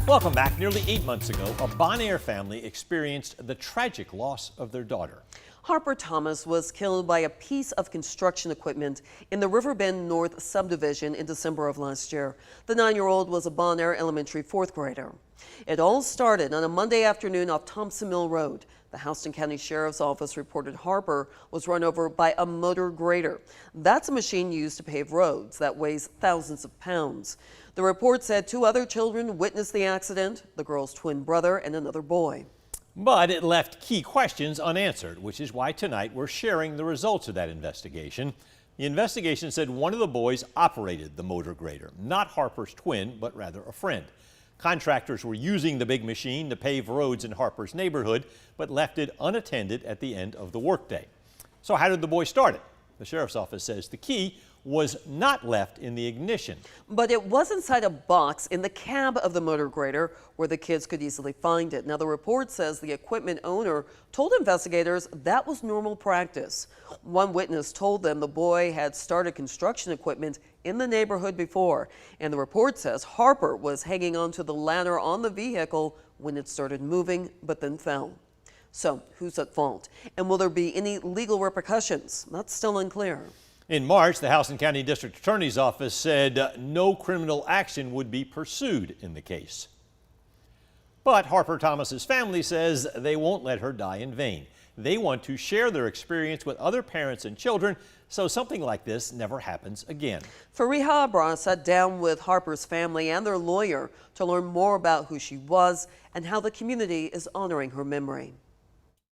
Welcome back. Nearly 8 months ago, a Bonaire family experienced the tragic loss of their daughter. Harper Thomas was killed by a piece of construction equipment in the Riverbend North subdivision in December of last year. The 9-year-old was a Bonaire Elementary 4th grader. It all started on a Monday afternoon off Thompson Mill Road. The Houston County Sheriff's Office reported Harper was run over by a motor grader. That's a machine used to pave roads that weighs thousands of pounds. The report said 2 other children witnessed the accident, the girl's twin brother and another boy. But it left key questions unanswered, which is why tonight we're sharing the results of that investigation. The investigation said one of the boys operated the motor grader, not Harper's twin, but rather a friend. Contractors were using the big machine to pave roads in Harper's neighborhood, but left it unattended at the end of the workday. So how did the boy start it? The sheriff's office says the key was not left in the ignition. But it was inside a box in the cab of the motor grader where the kids could easily find it. Now, the report says the equipment owner told investigators that was normal practice. One witness told them the boy had started construction equipment in the neighborhood before. And the report says Harper was hanging onto the ladder on the vehicle when it started moving, but then fell. So, who's at fault? And will there be any legal repercussions? That's still unclear. In March, the Houston County District Attorney's Office said no criminal action would be pursued in the case. But Harper Thomas's family says they won't let her die in vain. They want to share their experience with other parents and children so something like this never happens again. Fariha Abra sat down with Harper's family and their lawyer to learn more about who she was and how the community is honoring her memory.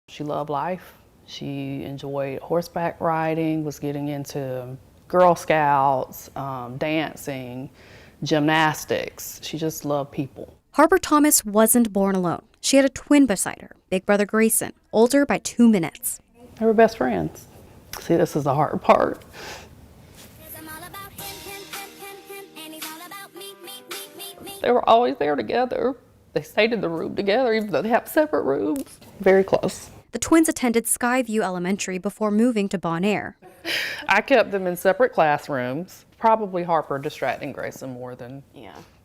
She loved life. She enjoyed horseback riding, was getting into Girl Scouts, dancing, gymnastics. She just loved people. Harper Thomas wasn't born alone. She had a twin beside her, big brother Grayson, older by 2 minutes. They were best friends. See, this is the hard part. They were always there together. They stayed in the room together, even though they have separate rooms. Very close. The twins attended Skyview Elementary before moving to Bonaire. I kept them in separate classrooms. Probably Harper distracting Grayson more than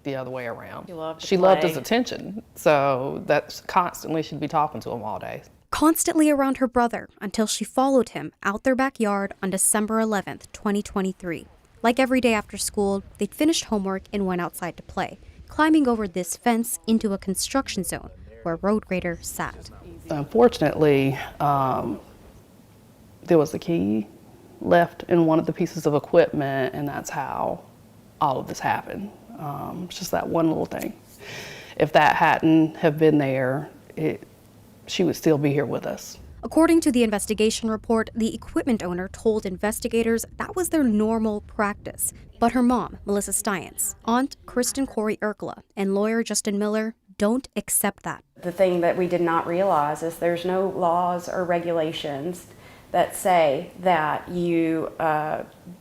the other way around. She loved his attention, so that's constantly she'd be talking to him all day. Constantly around her brother until she followed him out their backyard on December 11th, 2023. Like every day after school, they'd finished homework and went outside to play, climbing over this fence into a construction zone where road grader sat. Unfortunately, there was a key left in one of the pieces of equipment, and that's how all of this happened. It's just that one little thing. If that hadn't have been there, she would still be here with us. According to the investigation report, the equipment owner told investigators that was their normal practice. But her mom, Melissa Stiens, aunt Kristen Corey Erkla, and lawyer Justin Miller don't accept that. The thing that we did not realize is there's no laws or regulations that say that you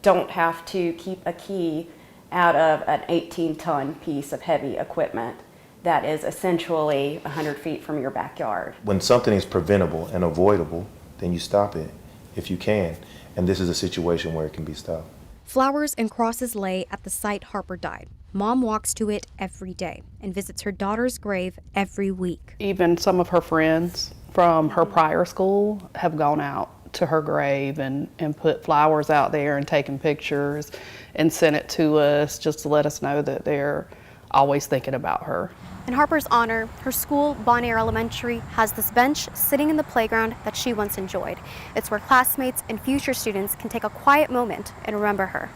don't have to keep a key out of an 18-ton piece of heavy equipment that is essentially 100 feet from your backyard. When something is preventable and avoidable, then you stop it if you can. And this is a situation where it can be stopped. Flowers and crosses lay at the site Harper died. Mom walks to it every day and visits her daughter's grave every week. Even some of her friends from her prior school have gone out to her grave and put flowers out there and taken pictures and sent it to us just to let us know that they're always thinking about her. In Harper's honor, her school, Bonaire Elementary, has this bench sitting in the playground that she once enjoyed. It's where classmates and future students can take a quiet moment and remember her.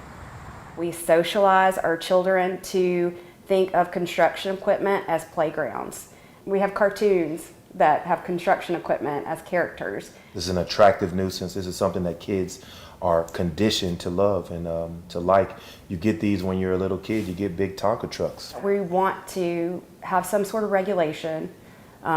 We socialize our children to think of construction equipment as playgrounds. We have cartoons that have construction equipment as characters. This is an attractive nuisance. This is something that kids are conditioned to love and to like. You get these when you're a little kid, you get big Tonka trucks. We want to have some sort of regulation,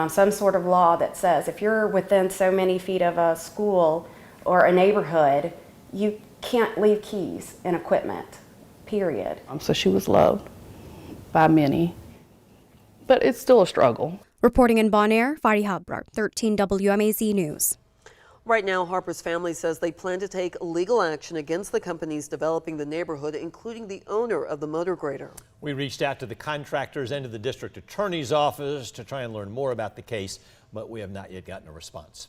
some sort of law that says if you're within so many feet of a school or a neighborhood, you can't leave keys in equipment, period. So she was loved by many, but it's still a struggle. Reporting in Bonaire, Fariha Abra, 13 WMAZ News. Right now, Harper's family says they plan to take legal action against the companies developing the neighborhood, including the owner of the motor grader. We reached out to the contractors and to the district attorney's office to try and learn more about the case, but we have not yet gotten a response.